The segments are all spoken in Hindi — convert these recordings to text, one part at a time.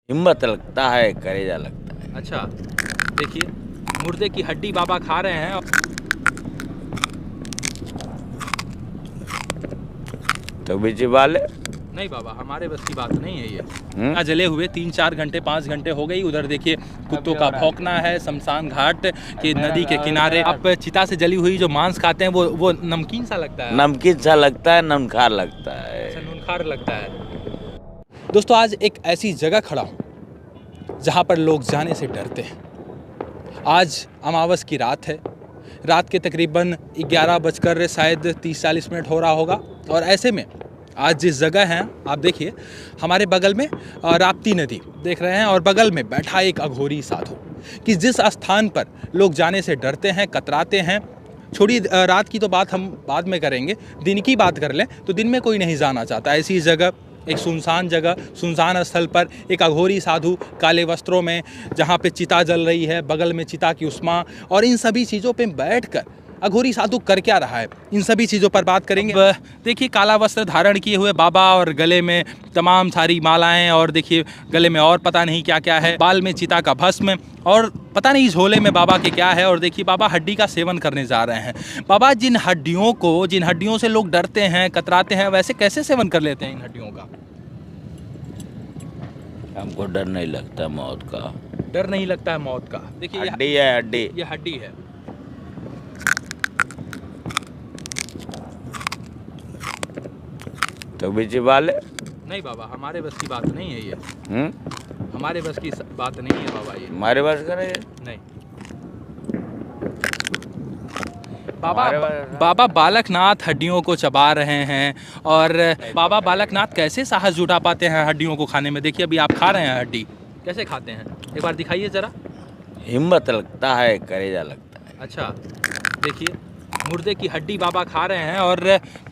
हिम्मत लगता है, कलेजा लगता है। अच्छा, देखिए मुर्दे की हड्डी बाबा खा रहे हैं। तो भी चिबा ले। नहीं बाबा, हमारे बस की बात नहीं है ये। जले हुए 3-4 घंटे 5 घंटे हो गई। उधर देखिए कुत्तों का भौंकना है। शमशान घाट के नदी के किनारे आप चिता से जली हुई जो मांस खाते हैं वो नमकीन सा लगता है। नमकीन सा लगता है, नमखार लगता है। अच्छा, नूनखार लगता है। दोस्तों, आज एक ऐसी जगह खड़ा हूँ जहाँ पर लोग जाने से डरते हैं। आज अमावस की रात है। रात के तकरीबन 11 बजकर शायद 30-40 मिनट हो रहा होगा। और ऐसे में आज जिस जगह हैं आप देखिए, हमारे बगल में राप्ती नदी देख रहे हैं और बगल में बैठा एक अघोरी साधु कि जिस स्थान पर लोग जाने से डरते हैं, कतराते हैं। छोड़ी रात की तो बात हम बाद में करेंगे, दिन की बात कर लें तो दिन में कोई नहीं जाना चाहता। ऐसी जगह, एक सुनसान जगह, सुनसान स्थल पर एक अघोरी साधु काले वस्त्रों में, जहाँ पे चिता जल रही है, बगल में चिता की उष्मा और इन सभी चीज़ों पे बैठकर अघोरी साधु कर क्या रहा है, इन सभी चीज़ों पर बात करेंगे। देखिए काला वस्त्र धारण किए हुए बाबा और गले में तमाम सारी मालाएं और देखिए गले में और पता नहीं क्या क्या है, बाल में चिता का भस्म और पता नहीं झोले में बाबा के क्या है। और देखिए बाबा हड्डी का सेवन करने जा रहे हैं। बाबा जिन हड्डियों से लोग डरते हैं, कतराते हैं, वैसे कैसे सेवन कर लेते हैं इन हड्डियों का? हमको डर नहीं लगता मौत का। डर नहीं लगता है मौत का? देखिए हड्डी है, हड्डी। ये हड्डी है। तो भी चिबा ले। नहीं बाबा, हमारे बस की बात नहीं है ये। हमारे बस की बात नहीं है बाबा ये। हमारे बस करे नहीं बाबा बालकनाथ हड्डियों को चबा रहे हैं। और बाबा बालकनाथ कैसे साहस जुटा पाते हैं हड्डियों को खाने में? देखिए अभी आप खा रहे हैं हड्डी, कैसे खाते हैं एक बार दिखाइए ज़रा। हिम्मत लगता है, कलेजा लगता है। अच्छा, देखिए मुर्दे की हड्डी बाबा खा रहे हैं और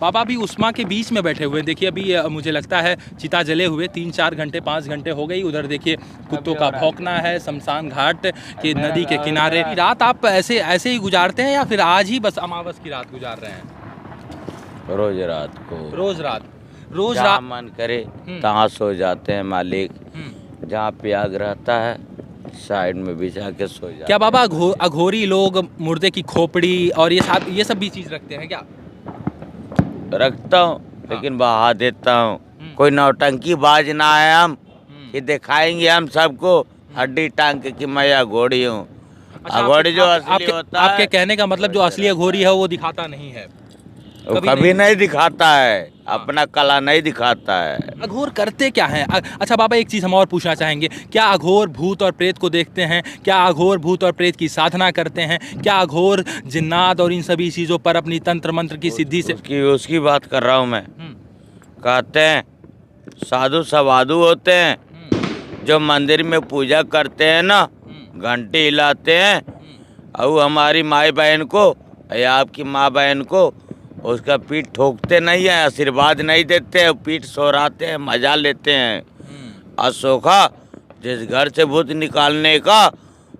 बाबा भी उष्मा के बीच में बैठे हुए हैं। देखिए अभी मुझे लगता है चिता जले हुए 3-4 घंटे 5 घंटे हो गई। उधर देखिए कुत्तों का भौंकना है। शमशान घाट के नदी के किनारे रात आप ऐसे ही गुजारते हैं या फिर आज ही बस अमावस की रात गुजार रहे हैं? रोज रात को। रोज रात मन करे तहाँ सो जाते हैं मालिक। जहाँ प्याग रहता है साइड में बिछा के सो जाते। क्या बाबा अघोरी लोग मुर्दे की खोपड़ी और ये सब भी चीज रखते हैं क्या? रखता हूँ लेकिन बहा देता हूँ। कोई नौटंकी बाज ना है हम कि दिखाएंगे हम सबको हड्डी टांग के कि मैं अघोरी हूँ। अच्छा, अघोरी जो असली होता है, आपके कहने का मतलब जो असली अघोरी है वो दिखाता नहीं है? वो कभी नहीं दिखाता है, अपना कला नहीं दिखाता है। अघोर करते क्या हैं? अच्छा बाबा, एक चीज़ हम और पूछना चाहेंगे, क्या अघोर भूत और प्रेत को देखते हैं? क्या अघोर भूत और प्रेत की साधना करते हैं? क्या अघोर जिन्नात और इन सभी चीज़ों पर अपनी तंत्र मंत्र की सिद्धि से उसकी बात कर रहा हूँ मैं। कहते हैं साधु सवाधु होते हैं जो मंदिर में पूजा करते हैं ना, घंटी हिलाते हैं और हमारी माई बहन को या आपकी माँ बहन को उसका पीठ ठोकते नहीं है, आशीर्वाद नहीं देते हैं, पीठ सोराते हैं, मजा लेते हैं। अशोका जिस घर से भूत निकालने का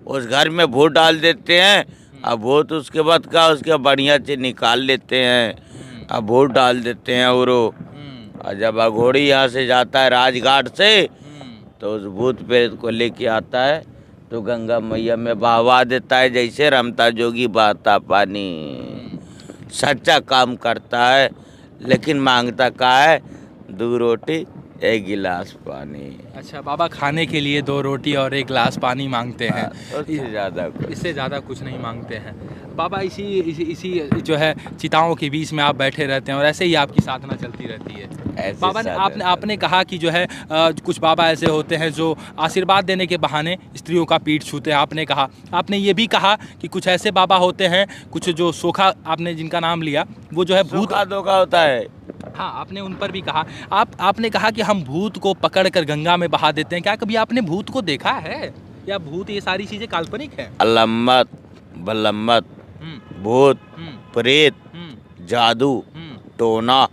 उस घर में भूत डाल देते हैं। अब भूत उसके बाद का उसके बढ़िया से निकाल लेते हैं, अब भूत डाल देते हैं। और जब अघोरी यहाँ से जाता है राजघाट से तो उस भूत प्रेत को लेके आता है तो गंगा मैया में बहवा देता है, जैसे रमता जोगी बहता पानी। सच्चा काम करता है लेकिन मांगता का है 2 रोटी 1 गिलास पानी। अच्छा बाबा, खाने के लिए 2 रोटी और 1 गिलास पानी मांगते हैं, इससे ज़्यादा कुछ नहीं मांगते हैं। बाबा इसी जो है चिताओं के बीच में आप बैठे रहते हैं और ऐसे ही आपकी साधना चलती रहती है। बाबा ने आपने कहा कि जो है कुछ बाबा ऐसे होते हैं जो आशीर्वाद देने के बहाने स्त्रियों का पीठ छूते हैं। आपने ये भी कहा कि कुछ ऐसे बाबा होते हैं, कुछ जो सोखा आपने जिनका नाम लिया वो जो है भूत धोखा होता है। हाँ, आपने उन पर भी कहा। आपने कहा कि हम भूत को पकड़ कर गंगा में बहा देते हैं। क्या कभी आपने भूत को देखा है या भूत ये सारी चीजें काल्पनिक है? अलम्मत बलम्मत, भूत प्रेत, जादू, टोना,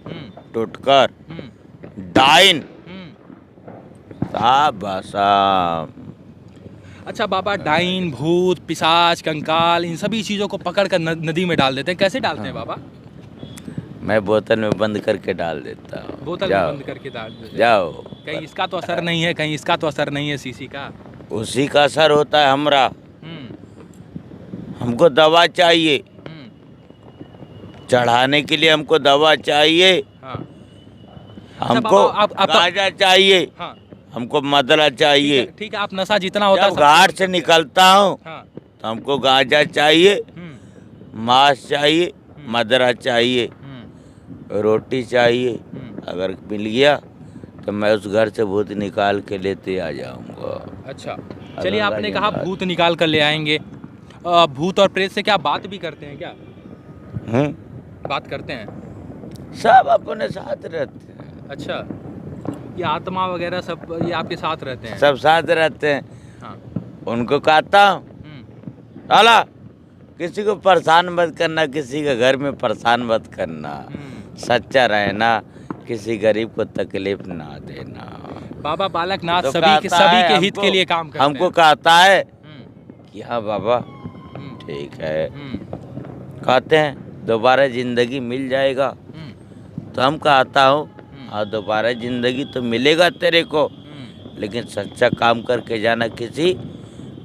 टुटकर, डाइन, अच्छा बाबा, डाइन, भूत, पिशाच, कंकाल, इन सभी चीज़ों को पकड़ कर नदी में डाल देते हैं। कैसे डालते हैं बाबा? मैं बोतल में बंद करके डाल देता हूँ। बोतल में बंद करके डाल देते हैं। जाओ। कहीं इसका तो असर नहीं है, कहीं इसका तो असर नहीं है सीसी का। उसी का असर होता है हमरा। हमको दवा चाहिए, चढ़ाने के लिए हमको दवा चाहिए। हाँ। हमको बाबा, गांजा चाहिए। हाँ। हमको मदरा चाहिए। ठीक है, आप नशा जितना होता है जब घाट से निकलता हूँ हाँ। तो हमको गांजा चाहिए, मांस चाहिए, मदरा चाहिए, रोटी चाहिए। अगर मिल गया तो मैं उस घर से भूत निकाल के लेते आ जाऊंगा। अच्छा, चलिए, आपने कहा भूत निकाल कर ले आएंगे। भूत और प्रेत से क्या बात भी करते हैं क्या? बात करते हैं? सब अपने साथ रहते हैं। अच्छा, ये आत्मा वगैरह सब ये आपके साथ रहते हैं? सब साथ रहते हैं। हाँ। उनको कहता हूँ साला किसी को परेशान मत करना, किसी के घर में परेशान मत करना, सच्चा रहना, किसी गरीब को तकलीफ ना देना। बाबा बालकनाथ तो सभी के हित के लिए काम करते हैं। हमको कहता है कि हाँ बाबा ठीक है। कहते हैं दोबारा जिंदगी मिल जाएगा, तो हम कहता हूँ हाँ दोबारा जिंदगी तो मिलेगा तेरे को, लेकिन सच्चा काम करके जाना, किसी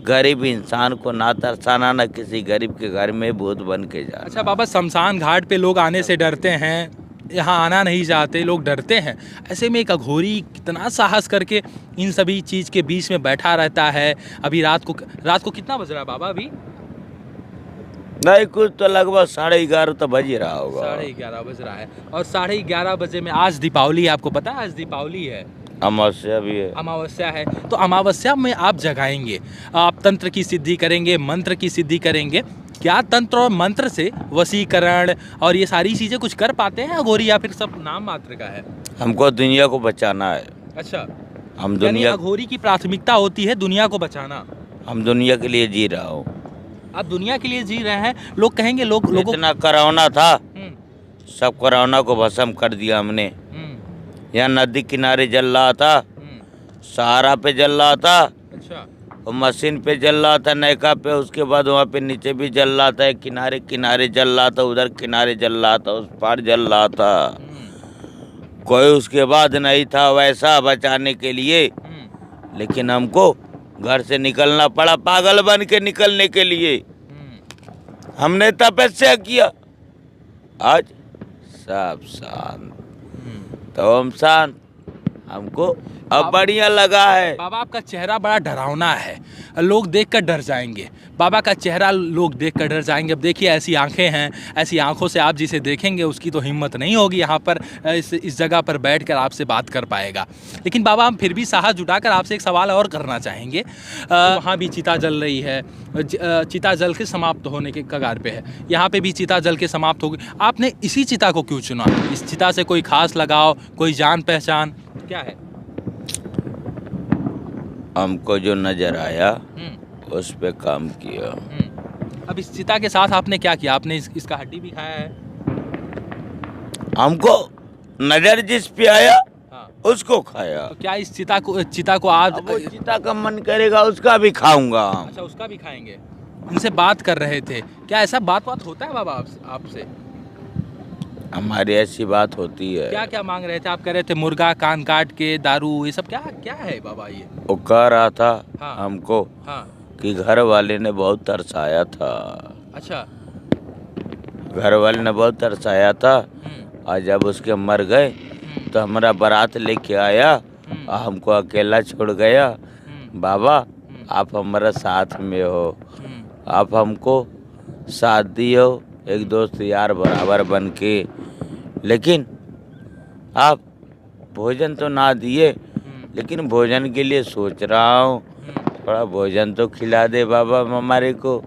गरीब इंसान को ना तरसाना, ना किसी गरीब के घर में भूत बन के जाना। अच्छा बाबा, शमशान घाट पे लोग आने से डरते हैं, यहाँ आना नहीं चाहते, लोग डरते हैं। ऐसे में एक अघोरी कितना साहस करके इन सभी चीज़ के बीच में बैठा रहता है। अभी रात को कितना बज रहा है बाबा? अभी नहीं, कुछ तो लगभग 11:30 तो बज ही रहा होगा। 11:30 बज रहा है। और 11:30 बजे में आज दीपावली है, आपको पता है आज दीपावली है? अमावस्या भी है। अमावस्या है, तो अमावस्या में आप जगाएंगे, आप तंत्र की सिद्धि करेंगे, मंत्र की सिद्धि करेंगे। क्या तंत्र और मंत्र से वशीकरण और ये सारी चीजें कुछ कर पाते हैं अघोरी, या फिर सब नाम मात्र का है? हमको दुनिया को बचाना है। अच्छा, हम दुनिया, अघोरी की प्राथमिकता होती है दुनिया को बचाना। हम दुनिया के लिए जी रहा हूँ। आप दुनिया के लिए जी रहे हैं। लोग कहेंगे लोगों इतना कोरोना था, सब कोरोना को भस्म कर दिया हमने। यहाँ नदी किनारे जल रहा था, सहारा पे जल रहा था। अच्छा। और मशीन पे जल रहा था, नैका पे, उसके बाद वहाँ पे नीचे भी जल रहा था, किनारे किनारे जल रहा था, उधर किनारे जल रहा था, उस पार जल रहा था। कोई उसके बाद नहीं था वैसा बचाने के लिए, लेकिन हमको घर से निकलना पड़ा, पागल बन के निकलने के लिए। हमने तपस्या किया, आज सब शांत, तो हम शांत, हमको अब बढ़िया लगा है। बाबा आपका चेहरा बड़ा डरावना है, लोग देखकर डर जाएंगे। बाबा का चेहरा लोग देखकर डर जाएंगे। अब देखिए ऐसी आंखें हैं, ऐसी आंखों से आप जिसे देखेंगे उसकी तो हिम्मत नहीं होगी यहाँ पर इस जगह पर बैठकर आपसे बात कर पाएगा। लेकिन बाबा हम फिर भी साहस जुटाकर आपसे एक सवाल और करना चाहेंगे। वहाँ भी चिता जल रही है, चिता जल के समाप्त होने के कगार पे है, यहाँ पे भी चिता जल के समाप्त हो गई। आपने इसी चिता को क्यों चुना? इस चिता से कोई खास लगाव, कोई जान पहचान क्या है? हमको जो नजर आया उस पे काम किया। अब इस चिता के साथ आपने क्या किया? आपने इसका हड्डी भी खाया है? हमको नजर जिस पे आया उसको खाया। तो क्या इस चिता को आज वो चिता का मन करेगा उसका भी खाऊंगा। अच्छा, उसका भी खाएंगे। उनसे बात कर रहे थे, क्या ऐसा बात होता है बाबा आपसे? हमारी ऐसी बात होती है। क्या क्या मांग रहे थे? आप कह रहे थे मुर्गा, कान काट के, दारू, ये सब क्या क्या है बाबा ये? वो कह रहा था हमको कि घर वाले ने बहुत तरसाया था। अच्छा, घर वाले ने बहुत तरसाया था, और जब उसके मर गए तो हमारा बारात लेके आया और हमको अकेला छोड़ गया। बाबा आप हमारा साथ में हो, आप हमको साथ दियो, एक दोस्त यार बराबर बन के, लेकिन आप भोजन तो ना दिए, लेकिन भोजन के लिए सोच रहा हूँ, थोड़ा भोजन तो खिला दे बाबा हमारे को।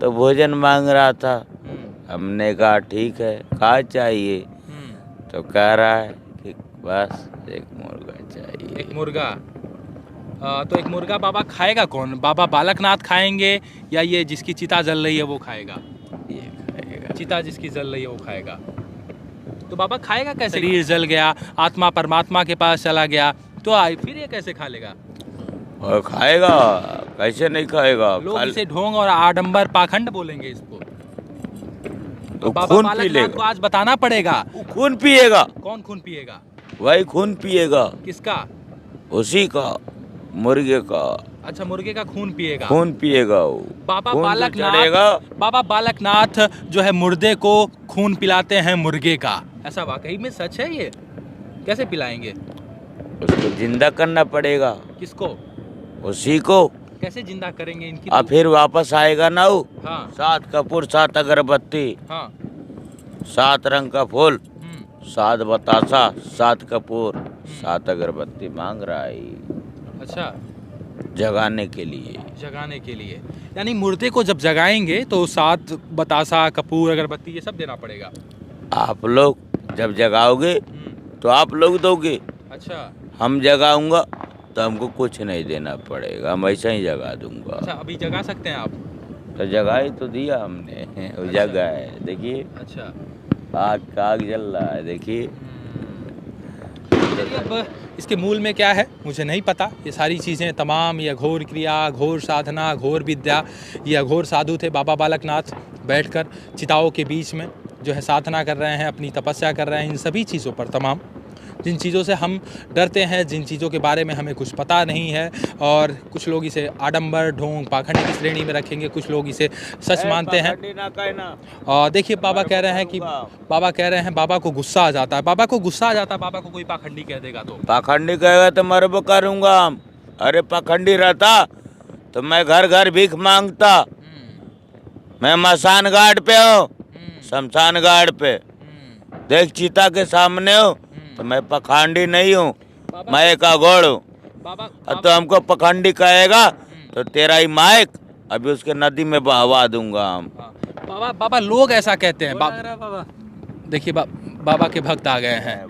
तो भोजन मांग रहा था, हमने कहा ठीक है, क्या चाहिए? तो कह रहा है कि बस एक मुर्गा चाहिए। एक मुर्गा? तो एक मुर्गा बाबा खाएगा कौन? बाबा बालकनाथ खाएंगे या ये जिसकी चिता जल रही है वो खाएगा? ये खाएगा। चिता जिसकी जल रही है वो खाएगा। तो बाबा खाएगा कैसे? शरीर जल गया, आत्मा परमात्मा के पास चला गया, तो फिर ये कैसे खा लेगा? और खाएगा, कैसे नहीं खाएगा? लोग इसे ढोंग और आडंबर पाखंड बोलेंगे इसको। वो बाबा खून पी बालकनाथ लेगा। को आज बताना पड़ेगा। वो खून पिएगा। कौन खून पिएगा? वही खून पिएगा, किसका? उसी का, मुर्गे का अच्छा, मुर्गे का खून पिएगा। खून पिएगा वो। बाबा खून जो बालकनाथ, चढ़ेगा। बाबा बालकनाथ जो है मुर्दे को खून पिलाते हैं मुर्गे का, ऐसा वाकई में सच है ये? कैसे पिलाएंगे? उसको जिंदा करना पड़ेगा, किसको? उसी को। कैसे जिंदा करेंगे इनकी? और फिर वापस आएगा ना वो। हाँ 7 कपूर, 7 अगरबत्ती, हाँ। 7 रंग का फूल, 7 बतासा, 7 कपूर, 7 अगरबत्ती मांग रहा है अच्छा, जगाने के लिए। जगाने के लिए। यानी मुर्दे को जब जगाएंगे तो 7 बतासा, कपूर, अगरबत्ती ये सब देना पड़ेगा। आप लोग जब जगाओगे तो आप लोग दोगे, अच्छा हम जगाऊंगा तो हमको कुछ नहीं देना पड़ेगा, हम ऐसा ही जगा दूंगा। अच्छा, अभी जगा सकते हैं आप? तो जगा ही तो दिया हमने, वो अच्छा। जगा है, देखिए अच्छा, आग जल रहा है, देखिए। चलिए अब इसके मूल में क्या है मुझे नहीं पता। ये सारी चीज़ें तमाम, ये अघोर क्रिया, अघोर साधना, अघोर विद्या, ये अघोर साधु थे बाबा बालकनाथ, बैठकर चिताओं के बीच में जो है साधना कर रहे हैं, अपनी तपस्या कर रहे हैं। इन सभी चीज़ों पर, तमाम जिन चीज़ों से हम डरते हैं, जिन चीज़ों के बारे में हमें कुछ पता नहीं है, और कुछ लोग इसे आडंबर, ढोंग, पाखंड की श्रेणी में रखेंगे, कुछ लोग इसे सच मानते हैं। और देखिए बाबा कह रहे हैं कि बाबा को गुस्सा आ जाता है, बाबा को गुस्सा आ जाता है, बाबा को कोई पाखंडी कह देगा तो। पाखंडी कहेगा तो मरब करूंगा हम। अरे पाखंडी रहता तो मैं घर घर भीख मांगता। मैं मसान घाट पे हूँ, शमशान घाट पे, देख चिता के सामने हूँ, तो मैं पखंडी नहीं हूँ, मैं एक अघोड़ हूँ। बाबा तो हमको पखंडी कहेगा तो तेरा ही माइक अभी उसके नदी में बहवा दूंगा हम। बाबा लोग ऐसा कहते हैं। बाबा देखिए बाबा के भक्त आ गए हैं,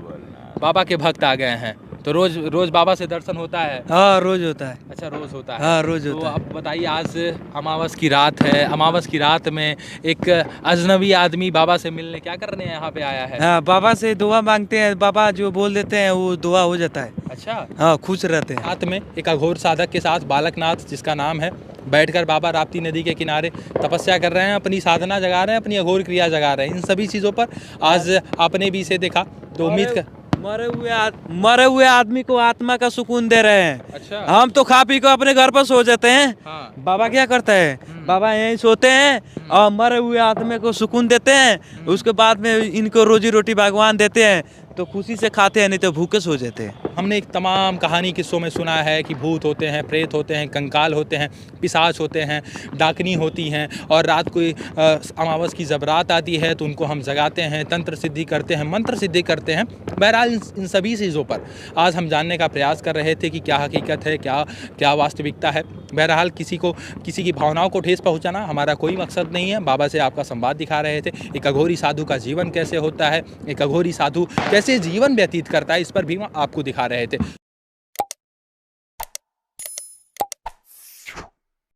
बाबा के भक्त आ गए हैं। तो रोज बाबा से दर्शन होता है? हाँ रोज होता है। अच्छा, रोज होता है। हाँ रोज तो होता है। अब बताइए, आज अमावस की रात है, अमावस की रात में एक अजनबी आदमी बाबा से मिलने क्या करने यहाँ पे आया है? हाँ बाबा से दुआ मांगते हैं, बाबा जो बोल देते हैं वो दुआ हो जाता है। अच्छा, हाँ खुश रहते हैं। रात में एक अघोर साधक के साथ बालकनाथ जिसका नाम है, बैठकर बाबा राप्ती नदी के किनारे तपस्या कर रहे हैं, अपनी साधना जगा रहे हैं, अपनी अघोर क्रिया जगा रहे हैं। इन सभी चीज़ों पर आज आपने भी इसे देखा तो उम्मीद कर मरे हुए आदमी को आत्मा का सुकून दे रहे हैं। अच्छा, हम तो खा पी को अपने घर पर सो जाते हैं। हाँ। बाबा क्या करता है? बाबा यहीं सोते हैं और मरे हुए आत्मा को सुकून देते हैं। उसके बाद में इनको रोजी रोटी भगवान देते हैं, तो खुशी से खाते हैं, नहीं तो भूखे सो जाते हैं। हमने एक तमाम कहानी किस्सों में सुना है कि भूत होते हैं, प्रेत होते हैं, कंकाल होते हैं, पिशाच होते हैं, डाकनी होती हैं, और रात को अमावस की जब रात आती है तो उनको हम जगाते हैं, तंत्र सिद्धि करते हैं, मंत्र सिद्धि करते हैं। बहरहाल इन सभी चीज़ों पर आज हम जानने का प्रयास कर रहे थे कि क्या हकीकत है, क्या वास्तविकता है। बहरहाल किसी की भावनाओं को ठेस पहुंचाना हमारा कोई मकसद नहीं है। बाबा से आपका संवाद दिखा रहे थे, एक अघोरी साधु का जीवन कैसे होता है, एक अघोरी साधु कैसे जीवन व्यतीत करता है, इस पर भी आपको दिखा रहे थे।